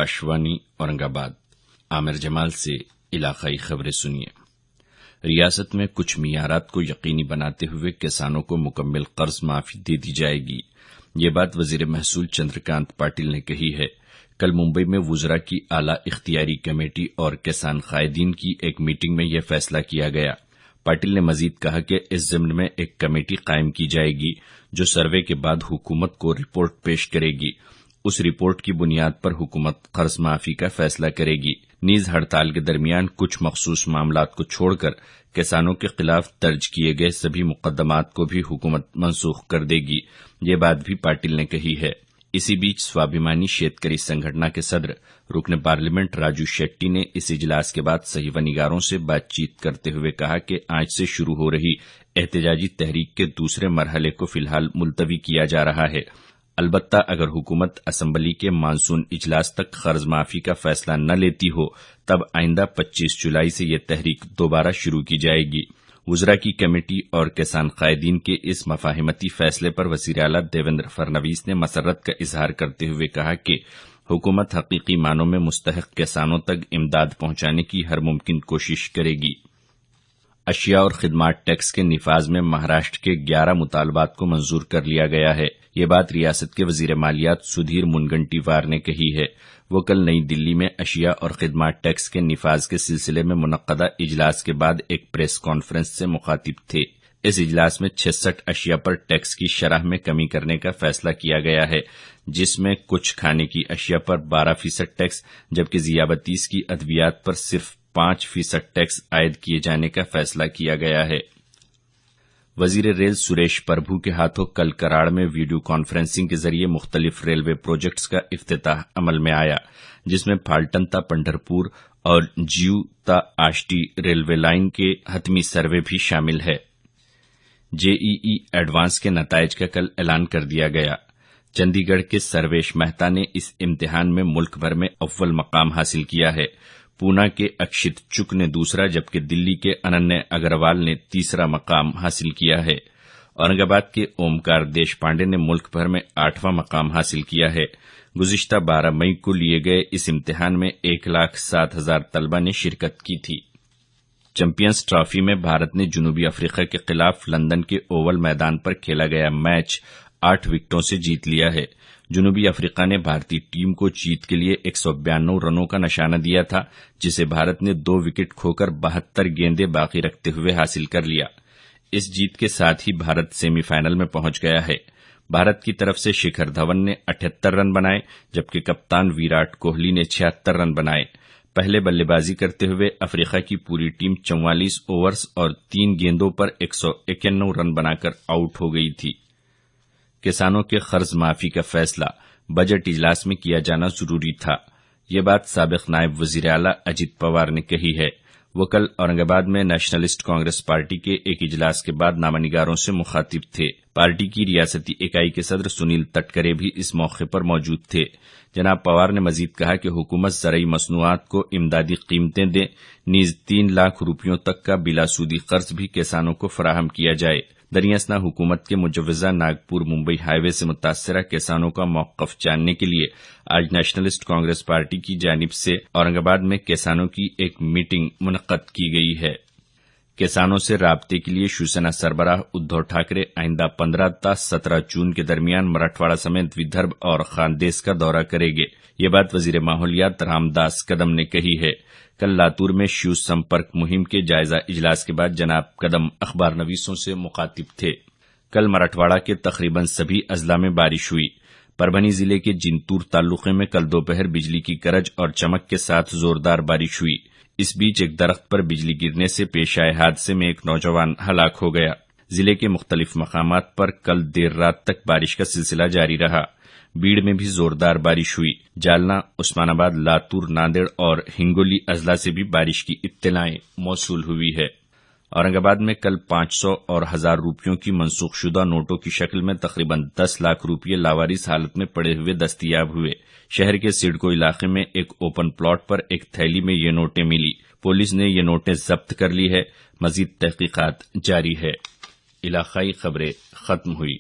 आकाशवाणी औरंगाबाद। आमिर जमाल से इलाकाई खबरें सुनिए। रियासत में कुछ मियारात को यकीनी बनाते हुए किसानों को मुकम्मल कर्ज माफी दे दी जाएगी। ये बात वजीर महसूल चंद्रकांत पाटिल ने कही है। कल मुंबई में वुजरा की आला इख्तियारी कमेटी और किसान कायदीन की एक मीटिंग में यह फैसला किया गया। पाटिल ने मजीद कहा कि इस ज़िम्न में एक कमेटी कायम की जाएगी जो सर्वे के बाद हुकूमत को रिपोर्ट पेश करेगी। उस रिपोर्ट की बुनियाद पर हुकूमत कर्ज माफी का फैसला करेगी। नीज हड़ताल के दरमियान कुछ मखसूस मामलात को छोड़कर किसानों के खिलाफ दर्ज किए गए सभी मुकदमात को भी हुकूमत मनसूख कर देगी। ये बात भी पाटिल ने कही है। इसी बीच स्वाभिमानी शेतकरी संगठना के सदर रुकन पार्लियामेंट राजू शेट्टी ने इस इजलास के बाद सहीवनिगारों से बातचीत करते हुए कहा कि आज से शुरू हो रही एहतजाजी तहरीक के दूसरे मरहले को फिलहाल मुलतवी किया जा रहा है। अलबत्ता अगर हुकूमत असम्बली के मानसून इजलास तक कर्ज माफी का फैसला न लेती हो तब आइंदा 25 जुलाई से यह तहरीक दोबारा शुरू की जाएगी। वुजरा की कमेटी और किसान कायदीन के इस मफाहिमती फैसले पर वज़ीर आला देवेंद्र फडणवीस ने मसर्रत का इजहार करते हुए कहा कि हुकूमत हकीकी मानों में मुस्तहक किसानों तक इमदाद पहुंचाने की हर मुमकिन कोशिश करेगी। अशिया और खिदमात टैक्स के निफाज में महाराष्ट्र के 11 मुतालबात को मंजूर कर लिया गया है। ये बात रियासत के वजीर मालियात सुधीर मुनगंटीवार ने कही है। वो कल नई दिल्ली में अशिया और खिदमात टैक्स के निफाज के सिलसिले में मुनक्कदा इजलास के बाद एक प्रेस कॉन्फ्रेंस से मुखातिब थे। इस इजलास में 66 अशिया पर टैक्स की शरह में कमी करने का फैसला किया गया है, जिसमें कुछ खाने की अशिया पर 12% टैक्स जबकि ज़ियाबतीस की अद्वियात पर सिर्फ 5% टैक्स आयद किए जाने का फैसला किया गया है। वजीर रेल सुरेश प्रभु के हाथों कल कराड़ में वीडियो कॉन्फ्रेंसिंग के जरिए मुख्तलिफ रेलवे प्रोजेक्ट्स का इफ्तिताह अमल में आया, जिसमें फाल्टन ता पंढरपुर और जीव ता आष्टी रेलवे लाइन के हतमी सर्वे भी शामिल है। जेईई एडवांस के नताइज का कल ऐलान कर दिया गया। चंडीगढ़ के सर्वेश मेहता ने इस इम्तिहान में मुल्क भर में अव्वल मकाम हासिल किया है। पूना के अक्षित चुक ने दूसरा जबकि दिल्ली के अनन्य अग्रवाल ने तीसरा मकाम हासिल किया है। औरंगाबाद के ओमकार देशपांडे ने मुल्क भर में 8वां मकाम हासिल किया है। गुज़िश्ता 12 मई को लिए गए इस इम्तिहान में 1,07,000 तलबा ने शिरकत की थी। चैंपियंस ट्रॉफी में भारत ने जनूबी अफ्रीका के खिलाफ लंदन के ओवल मैदान पर खेला गया मैच 8 विकेटों से जीत लिया है। जनूबी अफ्रीका ने भारतीय टीम को जीत के लिए 192 रनों का निशाना दिया था, जिसे भारत ने 2 विकेट खोकर 72 गेंदें बाकी रखते हुए हासिल कर लिया। इस जीत के साथ ही भारत सेमीफाइनल में पहुंच गया है। भारत की तरफ से शिखर धवन ने 78 रन बनाए जबकि कप्तान विराट कोहली ने 76 रन बनाए। पहले बल्लेबाजी करते हुए अफ्रीका की पूरी टीम 44 ओवर्स और 3 गेंदों पर 191 रन बनाकर आउट हो गई थी। किसानों के कर्ज माफी का फैसला बजट इजलास में किया जाना जरूरी था। ये बात साबिक नायब वजीर आला अजित पवार ने कही है। वो कल औरंगाबाद में नेशनलिस्ट कांग्रेस पार्टी के एक इजलास के बाद नामानिगारों से मुखातिब थे। पार्टी की रियासती इकाई के सदर सुनील तटकरे भी इस मौके पर मौजूद थे। जनाब पवार ने मजीद कहा कि हुकूमत ज़रई मसनूआत को इमदादी कीमतें दे, नीज 3 लाख रुपयों तक का बिलासूदी कर्ज भी किसानों को फराहम किया जाए। दरियासना हुकूमत के मुजव्वज़ा नागपुर मुंबई हाईवे से मुतासरा किसानों का मौक़िफ़ जानने के लिए आज नेशनलिस्ट कांग्रेस पार्टी की जानिब से औरंगाबाद में किसानों की एक मीटिंग मुनक़्क़द की गई है। किसानों से राब्ते के लिए शिवसेना सरबराह उद्धव ठाकरे आइंदा 15 ता 17 जून के दरमियान मराठवाड़ा समेत विदर्भ और खानदेश का दौरा करेंगे। ये बात वजीर माहौलियात रामदास कदम ने कही है। कल लातूर में शिव संपर्क मुहिम के जायजा इजलास के बाद जनाब कदम अखबार नवीसों से मुखातिब थे। कल मराठवाड़ा के तकरीबन सभी अजला में बारिश हुई। परभनी जिले के जिंतूर तालुके में कल दोपहर बिजली की गरज और चमक के साथ जोरदार बारिश हुई। इस बीच एक दरख्त पर बिजली गिरने से पेश आए हादसे में एक नौजवान हलाक हो गया। जिले के मुख्तलिफ मकामात पर कल देर रात तक बारिश का सिलसिला जारी रहा। बीड़ में भी जोरदार बारिश हुई। जालना, उस्मानाबाद, लातूर, नांदेड़ और हिंगोली अजला से भी बारिश की इत्तलाएं मौसूल हुई है। औरंगाबाद में कल 500 और 1000 रुपयों की मनसूखशुदा नोटों की शक्ल में तकरीबन 10 लाख रुपये लावारिस हालत में पड़े हुए दस्तयाब हुए। शहर के सिडको इलाके में एक ओपन प्लॉट पर एक थैली में ये नोटें मिली। पुलिस ने ये नोटें जब्त कर ली है। मजीद तहकीकात जारी है। इलाकाई खबरें खत्म हुई।